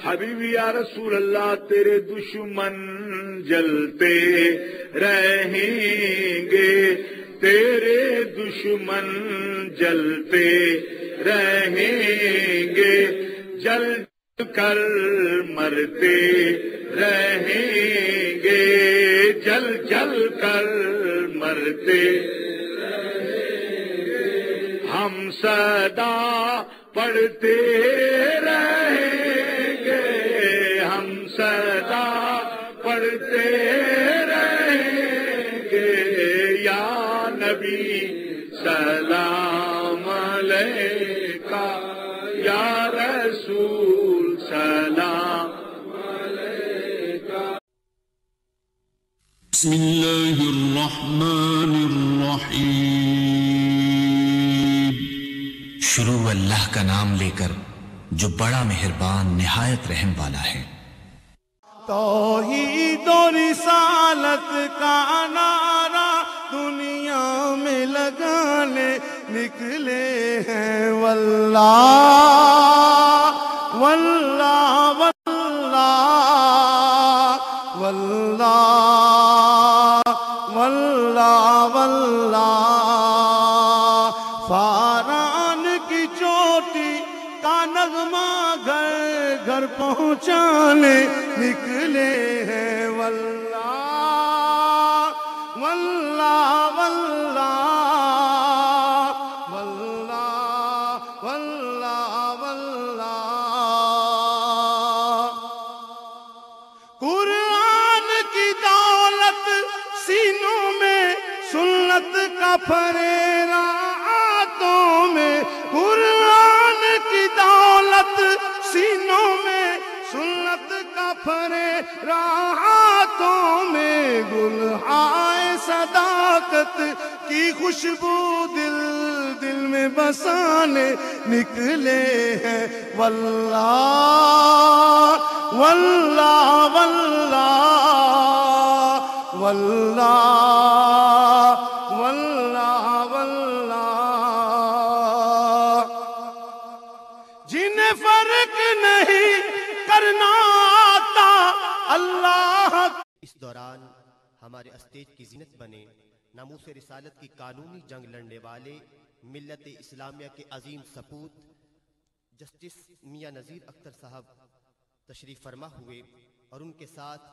حبیبی یا رسول اللہ تیرے دشمن جلتے رہیں گے، تیرے دشمن جلتے رہیں گے، جل کر مرتے رہیں گے، جل جل کر مرتے رہیں گے، ہم صدا پڑھتے رہیں گے، ہم صدا پڑھتے رہیں گے، یا نبی سلام علیکہ، یا رسول سلام علیکہ۔ بسم اللہ الرحمن الرحیم۔ شروع اللہ کا نام لے کر جو بڑا مہربان نہایت رحم والا ہے۔ توحید و رسالت کا نعرہ دنیا میں لگانے نکلے ہیں، واللہ واللہ واللہ واللہ واللہ واللہ، فاران کی چوٹی کا نغمہ گھر گھر پہنچانے نکلے ہیں، واللہ واللہ واللہ واللہ واللہ واللہ۔ قرآن کی دولت سینوں میں، سنت کا پھریرا ہاتھوں میں، قرآن کی دولت سینوں میں، سنت کا پھریرا ہاتھوں میں، گلہائے صداقت کی خوشبو دل دل میں بسانے نکلے ہیں، واللہ واللہ واللہ واللہ واللہ واللہ۔ جنہیں فرق نہیں کرنا آتا اللہ۔ اس دوران ہمارے اسٹیج کی زینت بنے ناموس رسالت کی قانونی جنگ لڑنے والے ملت اسلامیہ کے عظیم سپوت جسٹس میاں نذیر اختر صاحب تشریف فرما ہوئے، اور ان کے ساتھ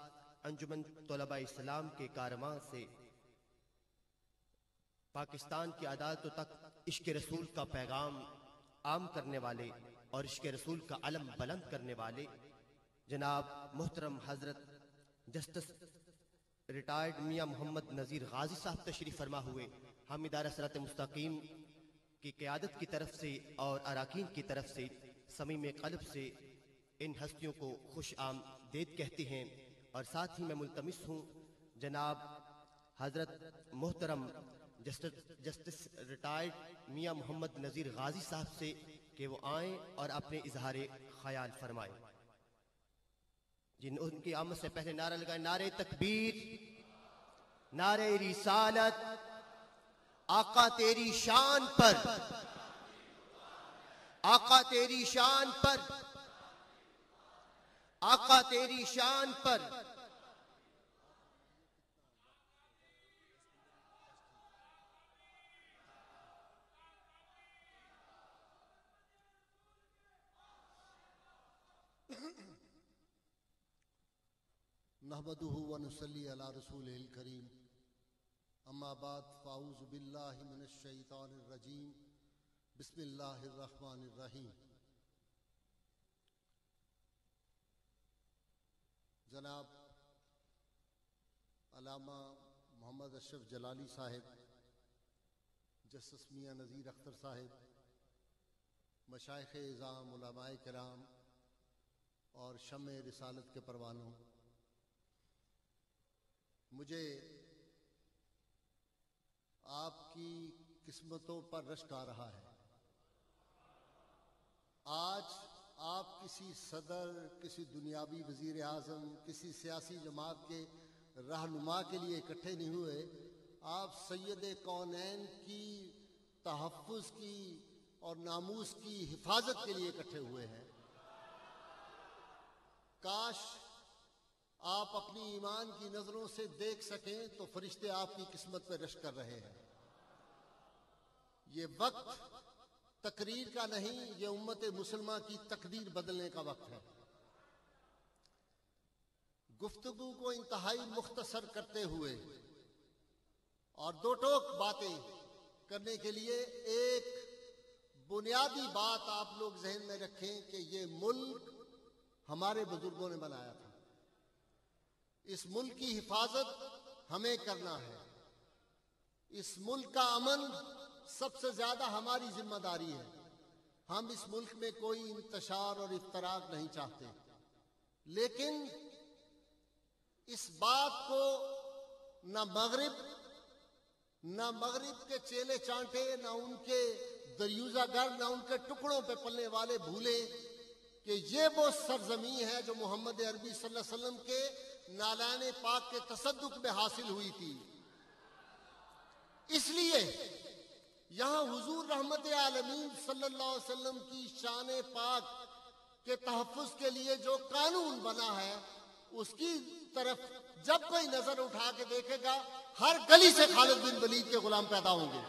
انجمن طلباء اسلام کے کارواں سے پاکستان کی عدالتوں تک عشق رسول کا پیغام عام کرنے والے اور عشق رسول کا علم بلند کرنے والے جناب محترم حضرت جسٹس ریٹائرڈ میاں محمد نذیر غازی صاحب تشریف فرما ہوئے۔ ہم ادارہ صراط مستقیم کی قیادت کی طرف سے اور اراکین کی طرف سے صمیم قلب سے ان ہستیوں کو خوش آمدید کہتے ہیں، اور ساتھ ہی میں ملتمس ہوں جناب حضرت محترم جسٹس ریٹائرڈ میاں محمد نذیر غازی صاحب سے کہ وہ آئیں اور اپنے اظہار خیال فرمائیں۔ جن ان کی آمد سے پہلے نعرہ لگائیں، نعرہ تکبیر، نعرہ رسالت، آقا تیری شان پر، آقا تیری شان پر، آقا تیری شان پر۔ نحمده ونصلي على رسوله الكريم، اما بعد فاعوذ باللہ من الشیطان الرجیم، بسم اللہ الرحمن الرحیم۔ جناب علامہ محمد اشرف جلالی صاحب، جسٹس میاں نذیر اختر صاحب، مشائخ اعظام، علماء کرام اور شمع رسالت کے پروانوں، مجھے آپ کی قسمتوں پر رشک آ رہا ہے۔ آج آپ کسی صدر، کسی دنیاوی وزیر اعظم، کسی سیاسی جماعت کے رہنما کے لیے اکٹھے نہیں ہوئے، آپ سید کونین کی تحفظ کی اور ناموس کی حفاظت کے لیے اکٹھے ہوئے ہیں۔ کاش آپ اپنی ایمان کی نظروں سے دیکھ سکیں تو فرشتے آپ کی قسمت پہ رشک کر رہے ہیں۔ یہ وقت تقریر کا نہیں، یہ امت مسلمہ کی تقدیر بدلنے کا وقت ہے۔ گفتگو کو انتہائی مختصر کرتے ہوئے اور دو ٹوک باتیں کرنے کے لیے ایک بنیادی بات آپ لوگ ذہن میں رکھیں کہ یہ ملک ہمارے بزرگوں نے بنایا تھا، اس ملک کی حفاظت ہمیں کرنا ہے، اس ملک کا امن سب سے زیادہ ہماری ذمہ داری ہے۔ ہم اس ملک میں کوئی انتشار اور افتراق نہیں چاہتے، لیکن اس بات کو نہ مغرب کے چیلے چانٹے، نہ ان کے دریوزہ گر، نہ ان کے ٹکڑوں پہ پلنے والے بھولے کہ یہ وہ سرزمین ہے جو محمد عربی صلی اللہ علیہ وسلم کے نالان پاک کے تصدق میں حاصل ہوئی تھی۔ اس لیے یہاں حضور رحمت عالمین صلی اللہ علیہ وسلم کی شان پاک کے تحفظ کے لیے جو قانون بنا ہے، اس کی طرف جب کوئی نظر اٹھا کے دیکھے گا، ہر گلی سے خالد بن ولید کے غلام پیدا ہوں گے۔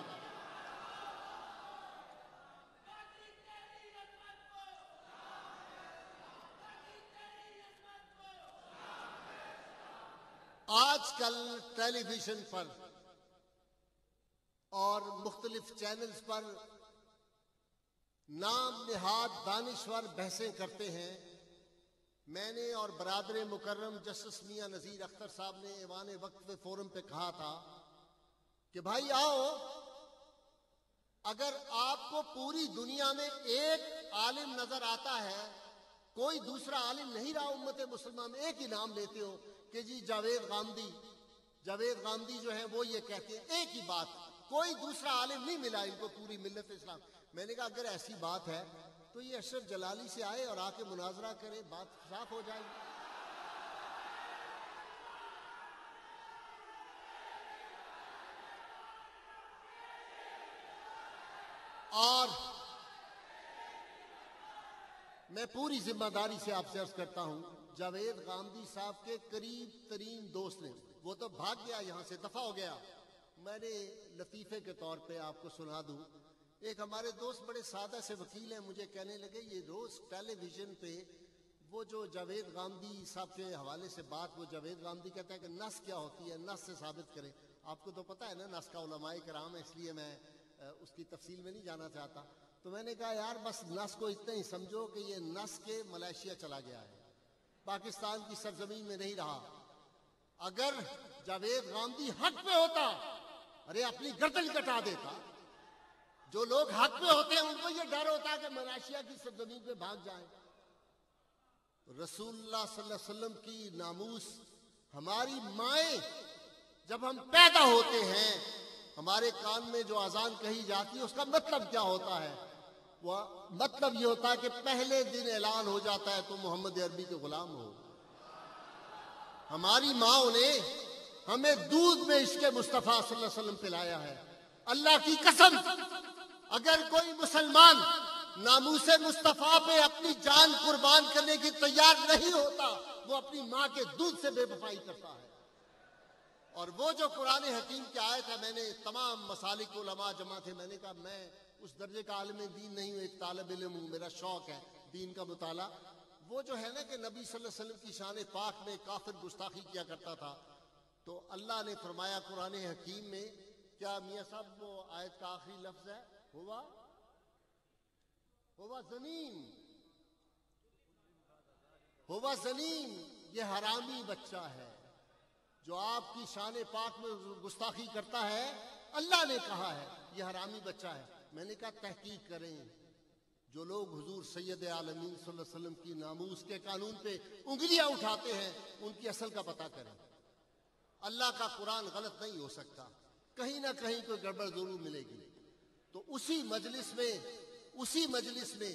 آج کل ٹیلی ویژن پر اور مختلف چینلز پر نام نہاد دانشور بحثیں کرتے ہیں۔ میں نے اور برادر مکرم جسٹس میاں نذیر اختر صاحب نے ایوان وقف فورم پہ کہا تھا کہ بھائی آؤ، اگر آپ کو پوری دنیا میں ایک عالم نظر آتا ہے، کوئی دوسرا عالم نہیں رہا امت مسلمہ میں، ایک ہی نام لیتے ہو کہ جی جاوید غامدی جو ہے وہ یہ کہتے ہیں، ایک ہی بات، کوئی دوسرا عالم نہیں ملا ان کو پوری ملت اسلام۔ میں نے کہا اگر ایسی بات ہے تو یہ اشرف جلالی سے آئے اور آ کے مناظرہ کرے، بات صاف ہو جائے گی۔ اور میں پوری ذمہ داری سے آپ سے عرض کرتا ہوں، جاوید غامدی صاحب کے قریب ترین دوست نے، وہ تو بھاگ گیا، یہاں سے دفع ہو گیا، میں نے لطیفے کے طور پہ آپ کو سنا دوں۔ ایک ہمارے دوست بڑے سادہ سے وکیل ہیں، مجھے کہنے لگے یہ روز ٹیلی ویژن پہ وہ جو جاوید غامدی صاحب کے حوالے سے بات، وہ جاوید غامدی کہتا ہے کہ نس کیا ہوتی ہے، نس سے ثابت کریں۔ آپ کو تو پتہ ہے نا نس کا علماء کرام ہے، اس لیے میں اس کی تفصیل میں نہیں جانا چاہتا۔ تو میں نے کہا یار بس نس کو اتنا ہی سمجھو کہ یہ نس کے ملائیشیا چلا گیا ہے، پاکستان کی سرزمین میں نہیں رہا۔ اگر جاوید غامدی حق پہ ہوتا، ارے اپنی گردن کٹا دیتا۔ جو لوگ حق پہ ہوتے ہیں ان کو یہ ڈر ہوتا ہے کہ ملائیشیا کی سرزمین پہ بھاگ جائیں۔ رسول اللہ صلی اللہ علیہ وسلم کی ناموس، ہماری مائیں جب ہم پیدا ہوتے ہیں، ہمارے کان میں جو اذان کہی جاتی ہے اس کا مطلب کیا ہوتا ہے؟ وہ مطلب یہ ہوتا ہے کہ پہلے دن اعلان ہو جاتا ہے تم محمد عربی کے غلام ہو۔ ہماری ماں نے ہمیں دودھ میں عشق مصطفیٰ صلی اللہ علیہ وسلم پلایا ہے۔ اللہ کی قسم، اگر کوئی مسلمان ناموس مصطفیٰ پہ اپنی جان قربان کرنے کی تیار نہیں ہوتا، وہ اپنی ماں کے دودھ سے بے وفائی کرتا ہے۔ اور وہ جو قرآن حکیم کی آیت ہے، میں نے تمام مسالک علماء جمع تھے، میں نے کہا میں اس درجے کا عالم دین نہیں ہوں، ایک طالب علم ہوں، میرا شوق ہے دین کا مطالعہ۔ وہ جو ہے نا کہ نبی صلی اللہ علیہ وسلم کی شان پاک میں کافر گستاخی کیا کرتا تھا، تو اللہ نے فرمایا قرآن حکیم میں، کیا میاں صاحب وہ آیت کا آخری لفظ ہے، ہوا زنین، یہ حرامی بچہ ہے جو آپ کی شان پاک میں گستاخی کرتا ہے، اللہ نے کہا ہے یہ حرامی بچہ ہے۔ میں نے کہا تحقیق کریں، جو لوگ حضور سید عالمین صلی اللہ علیہ وسلم کی ناموس کے قانون پہ انگلیاں اٹھاتے ہیں، ان کی اصل کا پتہ کریں۔ اللہ کا قرآن غلط نہیں ہو سکتا، کہیں نہ کہیں کوئی گڑبڑ ضرور ملے گی۔ تو اسی مجلس میں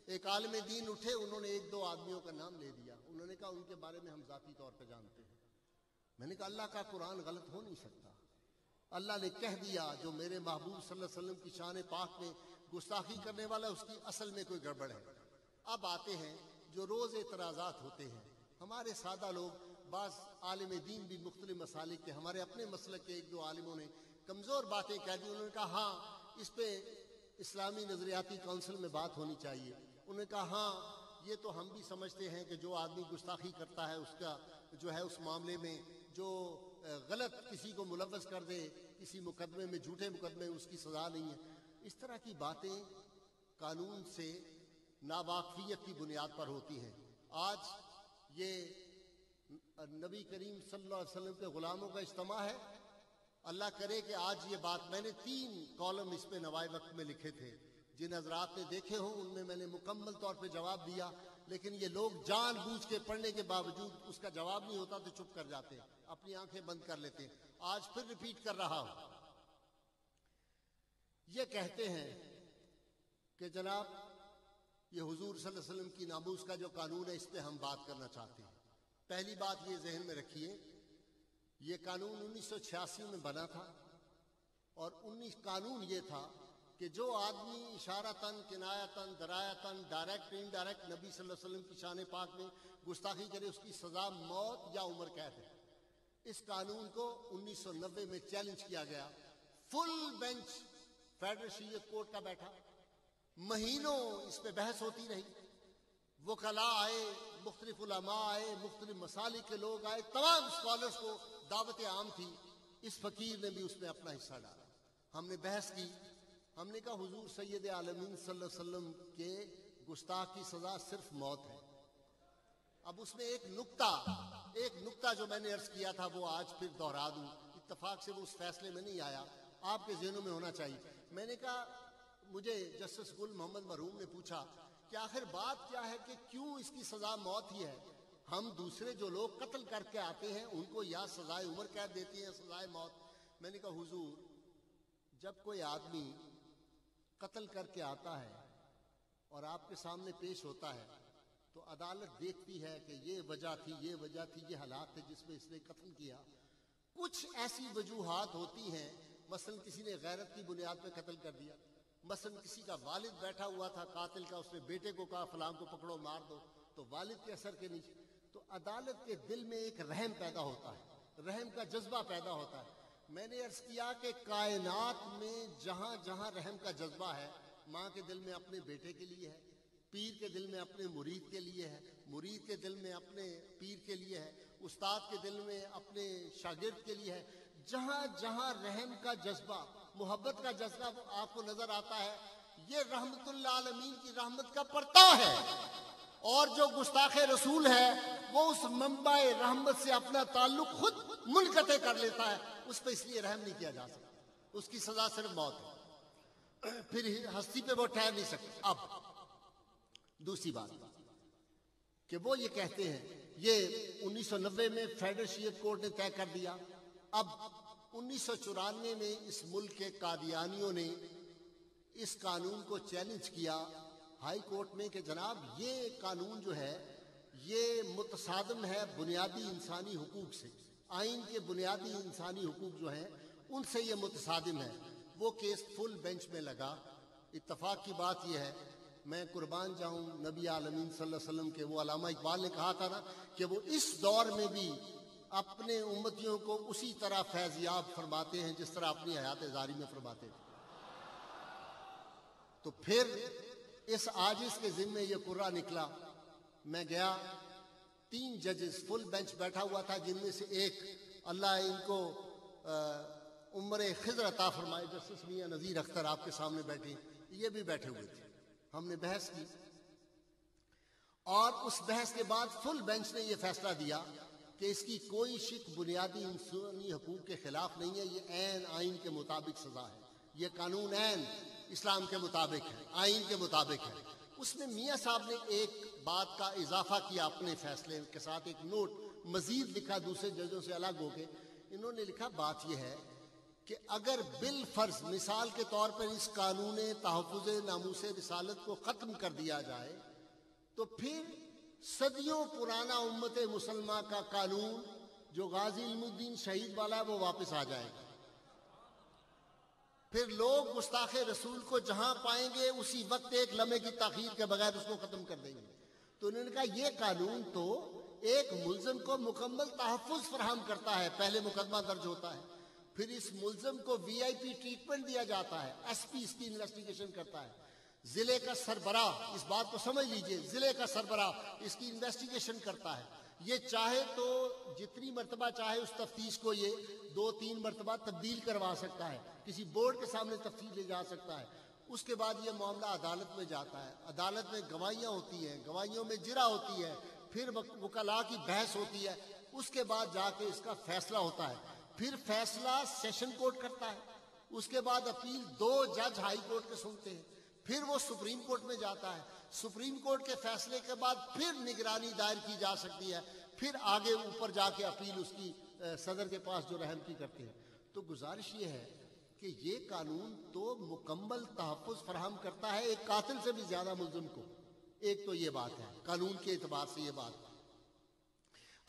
ایک عالم دین اٹھے، انہوں نے ایک دو آدمیوں کا نام لے دیا، انہوں نے کہا ان کے بارے میں ہم ذاتی طور پہ جانتے ہیں۔ میں نے کہا اللہ کا قرآن غلط ہو نہیں سکتا، اللہ نے کہہ دیا جو میرے محبوب صلی اللہ علیہ وسلم کی شان پاک میں گستاخی کرنے والا اس کی اصل میں کوئی گڑبڑ ہے۔ اب آتے ہیں جو روز اعتراضات ہوتے ہیں، ہمارے سادہ لوگ، بعض عالم دین بھی مختلف مسالک کے، ہمارے اپنے مسلک کے ایک دو عالموں نے کمزور باتیں کہہ دی. انہوں نے کہا ہاں اس پہ اسلامی نظریاتی کونسل میں بات ہونی چاہیے. انہوں نے کہا ہاں یہ تو ہم بھی سمجھتے ہیں کہ جو آدمی گستاخی کرتا ہے اس کا جو ہے اس معاملے میں جو غلط کسی کو ملوث کر دے کسی مقدمے میں، جھوٹے مقدمے میں، اس کی سزا نہیں ہے. اس طرح کی باتیں قانون سے ناواقفیت کی بنیاد پر ہوتی ہیں. آج یہ نبی کریم صلی اللہ علیہ وسلم کے غلاموں کا اجتماع ہے. اللہ کرے کہ آج یہ بات، میں نے 3 کالم اس پہ نوائے وقت میں لکھے تھے، جن حضرات نے دیکھے ہوں ان میں نے مکمل طور پہ جواب دیا، لیکن یہ لوگ جان بوجھ کے پڑھنے کے باوجود اس کا جواب نہیں ہوتا تو چپ کر جاتے ہیں، اپنی آنکھیں بند کر لیتے ہیں. آج پھر ریپیٹ کر رہا ہوں. یہ کہتے ہیں کہ جناب یہ حضور صلی اللہ علیہ وسلم کی ناموس کا جو قانون ہے اس پہ ہم بات کرنا چاہتے ہیں. پہلی بات یہ ذہن میں رکھیے، یہ قانون 1986 میں بنا تھا، اور 19 قانون یہ تھا کہ جو آدمی اشارتاً، کنایتاً، درایتاً، ڈائریکٹ انڈائریکٹ نبی صلی اللہ علیہ وسلم کی شان پاک میں گستاخی کرے اس کی سزا موت یا عمر قید ہے. اس قانون کو 1990 میں چیلنج کیا گیا. فل بینچ فیڈرل شریعت کورٹ کا بیٹھا، مہینوں اس پہ بحث ہوتی رہی. وکلاء آئے، مختلف علماء آئے، مختلف مسالک کے لوگ آئے، تمام اسکالرز کو دعوت عام تھی. اس فقیر نے بھی اس میں اپنا حصہ ڈالا. ہم نے بحث کی. ہم نے کہا حضور سید عالمین صلی اللہ علیہ وسلم کے گستاخ کی سزا صرف موت ہے. اب اس میں ایک نقطہ جو میں نے عرض کیا تھا وہ آج پھر دہرا دوں. اتفاق سے وہ اس فیصلے میں نہیں آیا، آپ کے ذہنوں میں ہونا چاہیے. میں نے کہا، مجھے جسٹس گل محمد مرحوم نے پوچھا کہ آخر بات کیا ہے کہ کیوں اس کی سزا موت ہی ہے؟ ہم دوسرے جو لوگ قتل کر کے آتے ہیں ان کو یا سزائے عمر قید دیتے ہیں سزائے موت. میں نے کہا حضور، جب کوئی آدمی قتل کر کے آتا ہے اور آپ کے سامنے پیش ہوتا ہے تو عدالت دیکھتی ہے کہ یہ وجہ تھی، یہ حالات تھے جس میں اس نے قتل کیا. کچھ ایسی وجوہات ہوتی ہیں، مثلا کسی نے غیرت کی بنیاد پہ قتل کر دیا، مثلا کسی کا والد بیٹھا ہوا تھا قاتل کا، اس نے بیٹے کو کہا فلاں کو پکڑو مار دو، تو والد کے اثر کے نیچے تو عدالت کے دل میں ایک رحم پیدا ہوتا ہے، رحم کا جذبہ پیدا ہوتا ہے. میں نے عرض کیا کہ کائنات میں جہاں جہاں رحم کا جذبہ ہے، ماں کے دل میں اپنے بیٹے کے لیے ہے، پیر کے دل میں اپنے مرید کے لیے ہے، مرید کے دل میں اپنے پیر کے لیے ہے، استاد کے دل میں اپنے شاگرد کے لیے ہے. جہاں جہاں رحم کا جذبہ، محبت کا جذبہ آپ کو نظر آتا ہے، یہ رحمت اللہ عالمین کی رحمت کا پرتو ہے. اور جو گستاخ رسول ہے وہ اس منبع رحمت سے اپنا تعلق خود منقطع کر لیتا ہے، اس پہ اس لیے رحم نہیں کیا جا سکتا، اس کی سزا صرف موت ہے، پھر ہستی پہ وہ ٹھہر نہیں سکتے. اب دوسری بات کہ وہ یہ کہتے ہیں، یہ 1990 میں فیڈرل شریعت کورٹ نے طے کر دیا. اب 1994 میں اس ملک کے قادیانیوں نے اس قانون کو چیلنج کیا ہائی کورٹ میں کہ جناب یہ قانون جو ہے یہ متصادم ہے بنیادی انسانی حقوق سے، آئین کے بنیادی انسانی حقوق جو ہیں ان سے یہ متصادم ہے. وہ کیس فل بینچ میں لگا. اتفاق کی بات یہ ہے، میں قربان جاؤں نبی عالمین صلی اللہ علیہ وسلم کے، وہ علامہ اقبال نے کہا تھا نا کہ وہ اس دور میں بھی اپنے امتیوں کو اسی طرح فیضیاب فرماتے ہیں جس طرح اپنی حیات زاری میں فرماتے تھے. تو پھر اس عاجز کے ذمے یہ قرہ نکلا. میں گیا، 3 ججز، فل بینچ بیٹھا ہوا تھا، جن میں سے ایک اللہ ان کو عمر خضر عطا فرمائے، جسٹس میاں نذیر اختر آپ کے سامنے بیٹھے، یہ بھی بیٹھے ہوئے تھے. ہم نے بحث کی اور اس بحث کے بعد فل بینچ نے یہ فیصلہ دیا کہ اس کی کوئی شک بنیادی انسانی حقوق کے خلاف نہیں ہے، یہ عین آئین کے مطابق سزا ہے، یہ قانون عین اسلام کے مطابق ہے، آئین کے مطابق ہے. اس میں میاں صاحب نے ایک بات کا اضافہ کیا اپنے فیصلے کے ساتھ، ایک نوٹ مزید لکھا دوسرے ججوں سے الگ ہو کے. انہوں نے لکھا بات یہ ہے کہ اگر بالفرض مثال کے طور پر اس قانون تحفظ ناموس رسالت کو ختم کر دیا جائے تو پھر صدیوں پرانا امت مسلمہ کا قانون جو غازی علم الدین شہید والا ہے وہ واپس آ جائے گا. پھر لوگ گستاخ رسول کو جہاں پائیں گے اسی وقت ایک لمحے کی تاخیر کے بغیر اس کو ختم کر دیں گے. تو انہوں نے کہا یہ قانون تو ایک ملزم کو مکمل تحفظ فراہم کرتا ہے، پہلے مقدمہ درج ہوتا ہے، پھر اس ملزم کو وی آئی پی ٹریٹمنٹ دیا جاتا ہے، ایس پی اس کی انویسٹیگیشن کرتا ہے، ضلع کا سربراہ، اس بات کو سمجھ لیجئے، ضلع کا سربراہ اس کی انویسٹیگیشن کرتا ہے، یہ چاہے تو جتنی مرتبہ چاہے اس تفتیش کو یہ 2-3 مرتبہ تبدیل کروا سکتا ہے، کسی بورڈ کے سامنے تفتیش لے جا سکتا ہے، اس کے بعد یہ معاملہ عدالت میں جاتا ہے، عدالت میں گواہیاں ہوتی ہیں، گواہیوں میں جرح ہوتی ہے، پھر وکلاء کی بحث ہوتی ہے، اس کے بعد جا کے اس کا فیصلہ ہوتا ہے، پھر فیصلہ سیشن کورٹ کرتا ہے، اس کے بعد اپیل 2 جج ہائی کورٹ کے سنتے ہیں، پھر وہ سپریم کورٹ میں جاتا ہے، سپریم کورٹ کے فیصلے کے بعد پھر نگرانی دائر کی جا سکتی ہے، پھر آگے اوپر جا کے اپیل اس کی صدر کے پاس جو رحم کی کرتے ہیں۔ تو گزارش یہ ہے کہ یہ قانون تو مکمل تحفظ فراہم کرتا ہے ایک قاتل سے بھی زیادہ ملزم کو، ایک تو یہ بات ہے قانون کے اعتبار سے یہ بات۔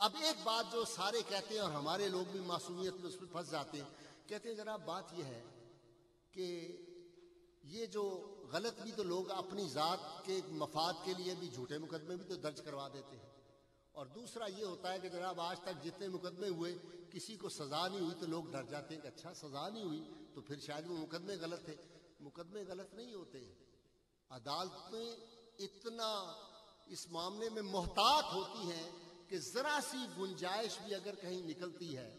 اب ایک بات جو سارے کہتے ہیں اور ہمارے لوگ بھی معصومیت میں اس میں پھنس جاتے ہیں، کہتے ہیں جناب بات یہ ہے کہ یہ جو غلط بھی تو لوگ اپنی ذات کے مفاد کے لیے بھی جھوٹے مقدمے بھی تو درج کروا دیتے ہیں، اور دوسرا یہ ہوتا ہے کہ جناب آج تک جتنے مقدمے ہوئے کسی کو سزا نہیں ہوئی تو لوگ ڈر جاتے ہیں کہ اچھا سزا نہیں ہوئی تو پھر شاید وہ مقدمے غلط تھے۔ مقدمے غلط نہیں ہوتے، عدالتیں اتنا اس معاملے میں محتاط ہوتی ہیں کہ ذرا سی گنجائش بھی اگر کہیں نکلتی ہے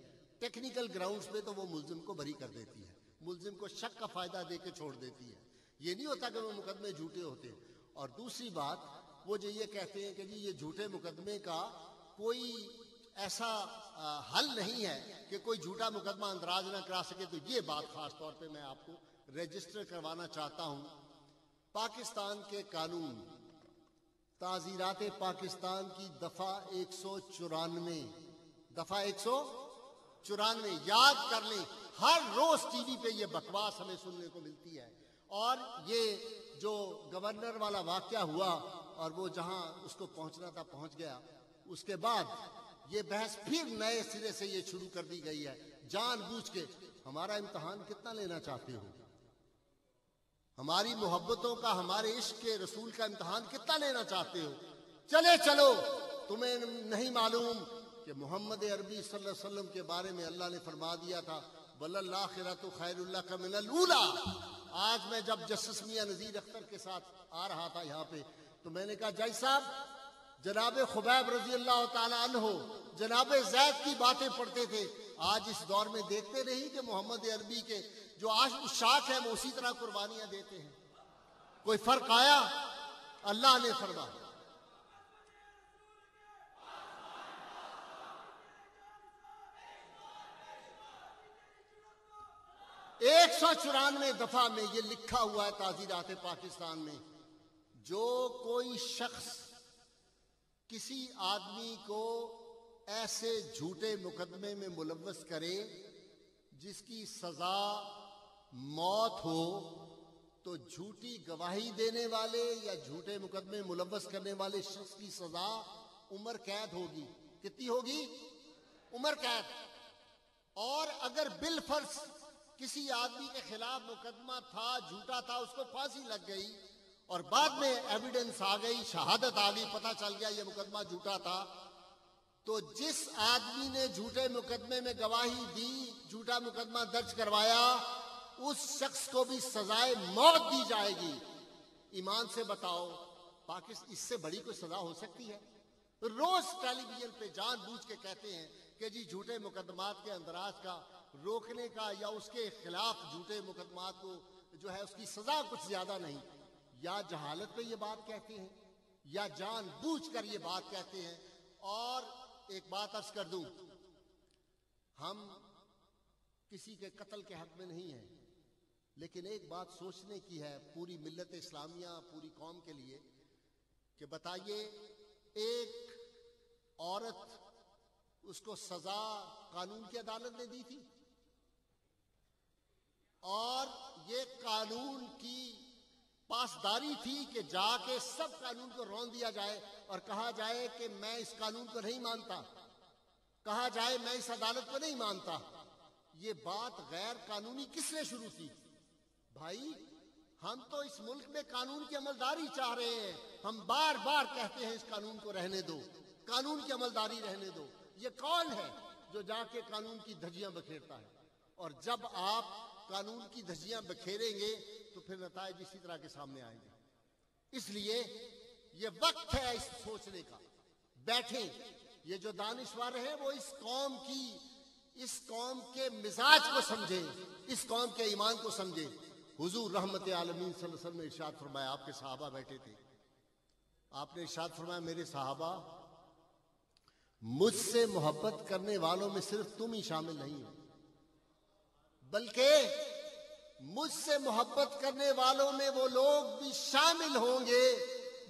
ٹیکنیکل گراؤنڈز پہ تو وہ ملزم کو بری کر دیتی ہے، ملزم کو شک کا فائدہ دے کے چھوڑ دیتی ہے، یہ نہیں ہوتا کہ وہ مقدمے جھوٹے ہوتے ہیں۔ اور دوسری بات وہ جو یہ کہتے ہیں کہ جی یہ جھوٹے مقدمے کا کوئی ایسا حل نہیں ہے کہ کوئی جھوٹا مقدمہ اندراج نہ کرا سکے، تو یہ بات خاص طور پہ میں آپ کو رجسٹر کروانا چاہتا ہوں۔ پاکستان کے قانون تعزیرات پاکستان کی دفعہ 194، دفعہ 194 یاد کر لیں، ہر روز ٹی وی پہ یہ بکواس ہمیں سننے کو ملتی ہے، اور یہ جو گورنر والا واقعہ ہوا اور وہ جہاں اس کو پہنچنا تھا پہنچ گیا، اس کے بعد یہ بحث پھر نئے سرے سے یہ شروع کر دی گئی ہے جان بوجھ کے۔ ہمارا امتحان کتنا لینا چاہتے ہو؟ ہماری محبتوں کا، ہمارے عشق کے رسول کا امتحان کتنا لینا چاہتے ہو؟ چلو تمہیں نہیں معلوم کہ محمد عربی صلی اللہ علیہ وسلم کے بارے میں اللہ نے فرما دیا تھا وَلَلْآخِرَةُ خَيْرٌ لَكَ مِنَ الْأُولَىٰ۔ آج میں جب جسٹس میاں نذیر اختر کے ساتھ آ رہا تھا یہاں پہ تو میں نے کہا جج صاحب جناب خبیب رضی اللہ تعالیٰ عنہ جناب زید کی باتیں پڑھتے تھے، آج اس دور میں دیکھتے نہیں کہ محمد عربی کے جو آج اشاق ہیں وہ اسی طرح قربانیاں دیتے ہیں؟ کوئی فرق آیا؟ اللہ نے فرمایا 194 دفعہ میں یہ لکھا ہوا ہے تعزیرات پاکستان میں، جو کوئی شخص کسی آدمی کو ایسے جھوٹے مقدمے میں ملوث کرے جس کی سزا موت ہو، تو جھوٹی گواہی دینے والے یا جھوٹے مقدمے ملوث کرنے والے شخص کی سزا عمر قید ہوگی۔ کتنی ہوگی؟ عمر قید۔ اور اگر بالفرض کسی آدمی کے خلاف مقدمہ تھا، جھوٹا تھا، اس کو پھانسی لگ گئی اور بعد میں ایویڈنس آ گئی، شہادت آ گئی، پتہ چل گیا یہ مقدمہ جھوٹا تھا، تو جس آدمی نے جھوٹے مقدمے میں گواہی دی، جھوٹا مقدمہ درج کروایا، اس شخص کو بھی سزائے موت دی جائے گی۔ ایمان سے بتاؤ پاکستان اس سے بڑی کوئی سزا ہو سکتی ہے؟ روز ٹیلی ویژن پہ جان بوجھ کے کہتے ہیں کہ جی جھوٹے مقدمات کے اندراج کا روکنے کا یا اس کے خلاف جھوٹے مقدمات کو جو ہے اس کی سزا کچھ زیادہ نہیں۔ یا جہالت پہ یہ بات کہتے ہیں یا جان بوجھ کر یہ بات کہتے ہیں۔ اور ایک بات عرض کر دوں، ہم کسی کے قتل کے حق میں نہیں ہیں، لیکن ایک بات سوچنے کی ہے پوری ملت اسلامیہ، پوری قوم کے لیے، کہ بتائیے ایک عورت، اس کو سزا قانون کی عدالت نے دی تھی، اور یہ قانون کی پاسداری تھی کہ جا کے سب قانون کو رون دیا جائے اور کہا جائے کہ میں اس قانون کو نہیں مانتا، کہا جائے میں اس عدالت کو نہیں مانتا۔ یہ بات غیر قانونی کس نے شروع کی؟ بھائی ہم تو اس ملک میں قانون کی عملداری چاہ رہے ہیں، ہم بار بار کہتے ہیں اس قانون کو رہنے دو، قانون کی عملداری رہنے دو. یہ کون ہے جو جا کے قانون کی دھجیاں بکھیرتا ہے؟ اور جب آپ قانون کی دھجیاں بکھیریں گے تو پھر نتائج اسی طرح کے سامنے آئیں گے. اس لیے یہ وقت ہے اس سوچنے کا. بیٹھیں. یہ جو دانشور ہیں وہ اس قوم کے مزاج کو سمجھیں, اس قوم کے ایمان کو سمجھیں. حضور رحمت عالمین صلی اللہ علیہ وسلم نے ارشاد فرمایا, آپ کے صحابہ بیٹھے تھے, آپ نے ارشاد فرمایا میرے صحابہ مجھ سے محبت کرنے والوں میں صرف تم ہی شامل نہیں ہو, بلکہ مجھ سے محبت کرنے والوں میں وہ لوگ بھی شامل ہوں گے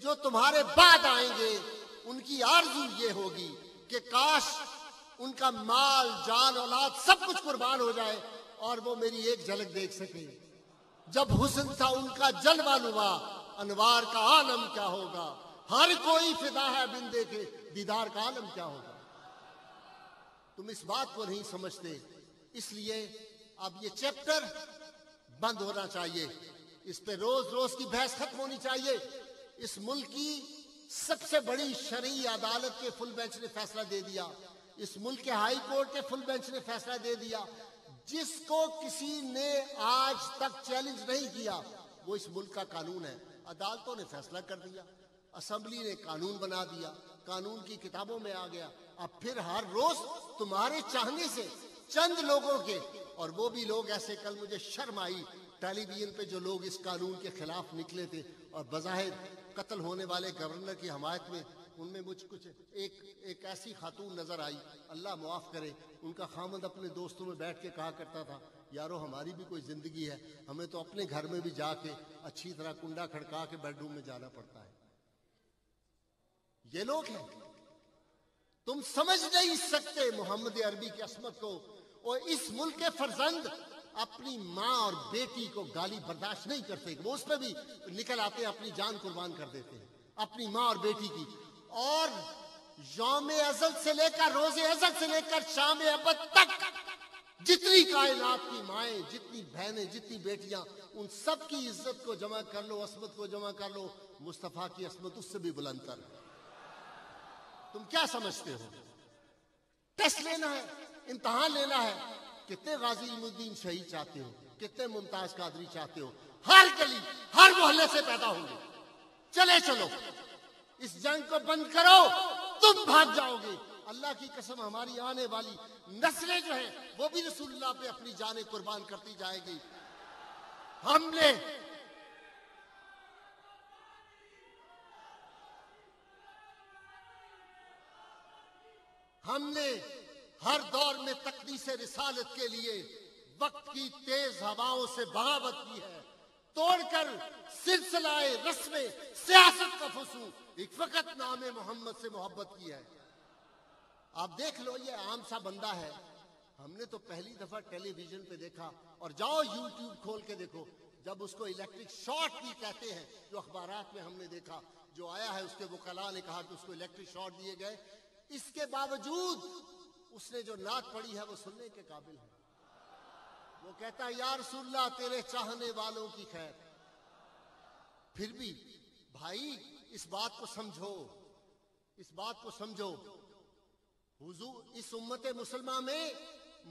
جو تمہارے بعد آئیں گے. ان کی آرزو یہ ہوگی کہ کاش ان کا مال, جان, اولاد سب کچھ قربان ہو جائے اور وہ میری ایک جھلک دیکھ سکے. جب حسن تھا ان کا جلوہ نما, انوار کا عالم کیا ہوگا, ہر کوئی فدا ہے بن دیکھے دیدار کا عالم کیا ہوگا. تم اس بات کو نہیں سمجھتے, اس لیے اب یہ چیپٹر بند ہونا چاہیے. اس پہ روز روز کی بحث ختم ہونی چاہیے. اس ملک کی سب سے بڑی شرعی عدالت کے فل بینچ نے فیصلہ دے دیا, اس ملک کے ہائی کورٹ کے فل بینچ نے فیصلہ دے دیا. جس کو کسی نے آج تک چیلنج نہیں کیا وہ اس ملک کا قانون ہے. عدالتوں نے فیصلہ کر دیا, اسمبلی نے قانون بنا دیا, قانون کی کتابوں میں آ گیا. اب پھر ہر روز تمہارے چاہنے سے چند لوگوں کے, اور وہ بھی لوگ ایسے, کل مجھے شرم آئی ٹیلی ویژن پہ جو لوگ اس قانون کے خلاف نکلے تھے اور بظاہر قتل ہونے والے گورنر کی حمایت میں, ان میں مجھ کچھ ایک ایسی خاتون نظر آئی, اللہ معاف کرے, ان کا خامد اپنے دوستوں میں بیٹھ کے کہا کرتا تھا یارو ہماری بھی کوئی زندگی ہے, ہمیں تو اپنے گھر میں بھی جا کے اچھی طرح کنڈا کھڑکا کے بیڈ روم میں جانا پڑتا ہے. یہ لوگ ہیں. تم سمجھ نہیں سکتے محمد عربی کی عصمت کو. اور اس ملک کے فرزند اپنی ماں اور بیٹی کو گالی برداشت نہیں کرتے, وہ اس پہ بھی نکل آتے ہیں, اپنی جان قربان کر دیتے ہیں اپنی ماں اور بیٹی کی. اور یوم ازل سے لے کر, روز ازل سے لے کر شام ابد تک جتنی کائنات کی مائیں, جتنی بہنیں, جتنی بیٹیاں, ان سب کی عزت کو جمع کر لو, عصمت کو جمع کر لو, مصطفیٰ کی عصمت اس سے بھی بلند تر. تم کیا سمجھتے ہو؟ ٹیسٹ لینا ہے, امتحان لینا ہے. کتنے غازی علم الدین شہید چاہتے ہو, کتنے ممتاز قادری چاہتے ہو, ہر گلی ہر محلے سے پیدا ہوں گے. چلو اس جنگ کو بند کرو, تم بھاگ جاؤ گے. اللہ کی قسم ہماری آنے والی نسلیں جو ہیں وہ بھی رسول اللہ پہ اپنی جانیں قربان کرتی جائے گی. ہم نے ہر دور میں تقدیس رسالت کے لیے وقت کی تیز ہواؤں سے بغاوت کی ہے, توڑ کر سلسلہ رسم سیاست کا فسو ایک فقط نام محمد سے محبت کی ہے. آپ دیکھ لو, یہ عام سا بندہ ہے, ہم نے تو پہلی دفعہ ٹیلی ویژن پہ دیکھا, اور جاؤ یوٹیوب کھول کے دیکھو, جب اس کو الیکٹرک شارٹ بھی کہتے ہیں, جو اخبارات میں ہم نے دیکھا, جو آیا ہے اس کے وکلاء نے کہا کہ اس کو الیکٹرک شارٹ دیے گئے, اس کے باوجود اس نے جو نعت پڑھی ہے وہ سننے کے قابل ہے. وہ کہتا ہے یا رسول اللہ تیرے چاہنے والوں کی خیر. پھر بھی بھائی اس بات کو سمجھو, اس بات کو سمجھو. حضور اس امت مسلمہ میں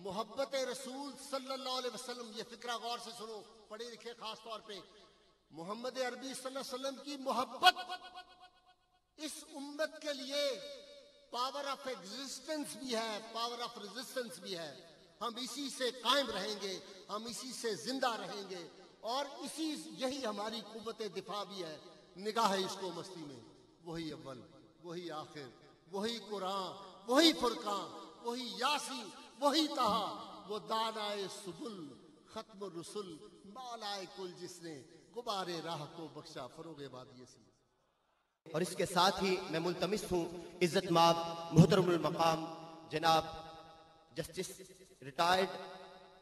محبت رسول صلی اللہ علیہ وسلم, یہ فکرہ غور سے سنو, پڑھے لکھے خاص طور پہ, محمد عربی صلی اللہ علیہ وسلم کی محبت اس امت کے لیے پاور آف ایگزسٹنس بھی ہے, پاور آف ریزسٹنس بھی ہے. ہم اسی سے قائم رہیں گے, ہم اسی سے زندہ رہیں گے, اور یہی ہماری قوت دفاع بھی ہے. نگاہ عشق و مستی میں وہی اول, وہی آخر, وہی قرآن, وہی فرقان, وہی یاسین, وہی طہا, وہ دانائے سبل, ختم الرسل, مالائے کل, جس نے غبارے راہ کو بخشا فروغ وادی سی. اور اس کے ساتھ ہی میں ملتمس ہوں عزت مآب محترم المقام جناب جسٹس ریٹائرڈ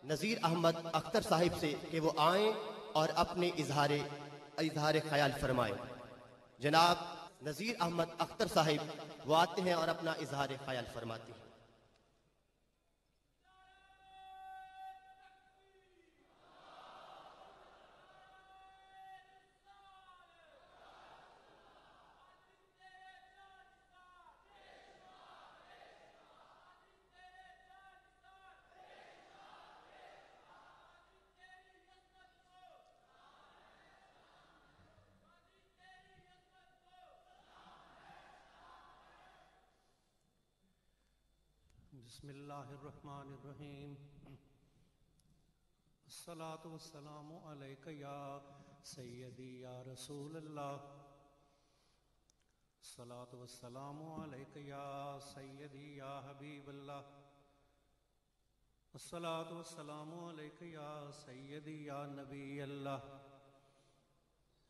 نذیر احمد اختر صاحب سے کہ وہ آئیں اور اپنے اظہار خیال فرمائیں. جناب نذیر احمد اختر صاحب وہ آتے ہیں اور اپنا اظہار خیال فرماتے ہیں. بسم اللہ الرحمن الرحیم. الصلاۃ والسلام علیک یا سیدی یا رسول اللہ. الصلاۃ والسلام علیک یا سیدی یا حبیب اللہ. الصلاۃ والسلام علیک یا سیدی یا نبی اللہ.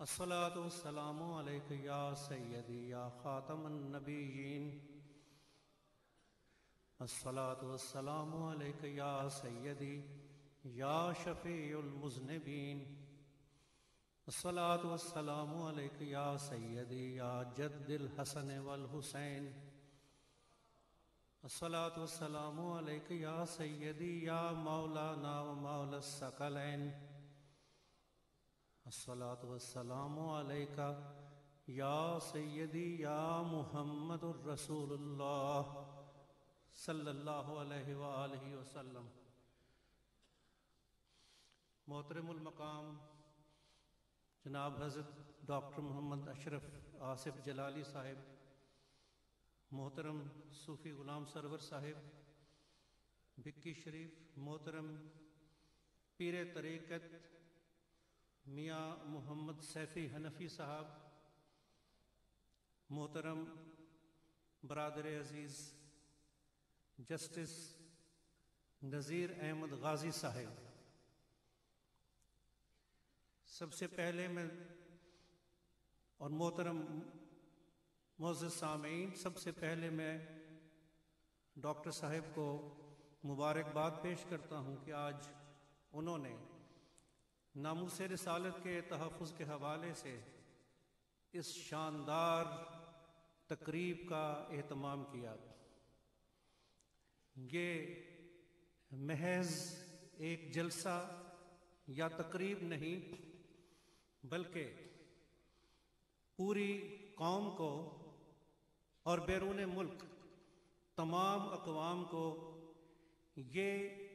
الصلاۃ والسلام علیک یا سیدی یا خاتم النبیین. الصلاۃ والسلام علیک یا سیدی یا شفیع المذنبین. الصلاۃ والسلام علیک یا سیدی یا جد الحسن والحسین. الصلاۃ والسلام علیک یا سیدی یا مولانا و مولا الثقلین. الصلاۃ والسلام علیک یا سیدی یا محمد الرسول اللہ صلی اللہ علیہ وآلہ وسلم. محترم المقام جناب حضرت ڈاکٹر محمد اشرف آصف جلالی صاحب، محترم صوفی غلام سرور صاحب بکی شریف، محترم پیر طریقت میاں محمد سیفی حنفی صاحب، محترم برادر عزیز جسٹس نذیر احمد غازی صاحب، سب سے پہلے میں اور محترم معزز سامعین، سب سے پہلے میں ڈاکٹر صاحب کو مبارکباد پیش کرتا ہوں کہ آج انہوں نے ناموس رسالت کے تحفظ کے حوالے سے اس شاندار تقریب کا اہتمام کیا. یہ محض ایک جلسہ یا تقریب نہیں، بلکہ پوری قوم کو اور بیرون ملک تمام اقوام کو یہ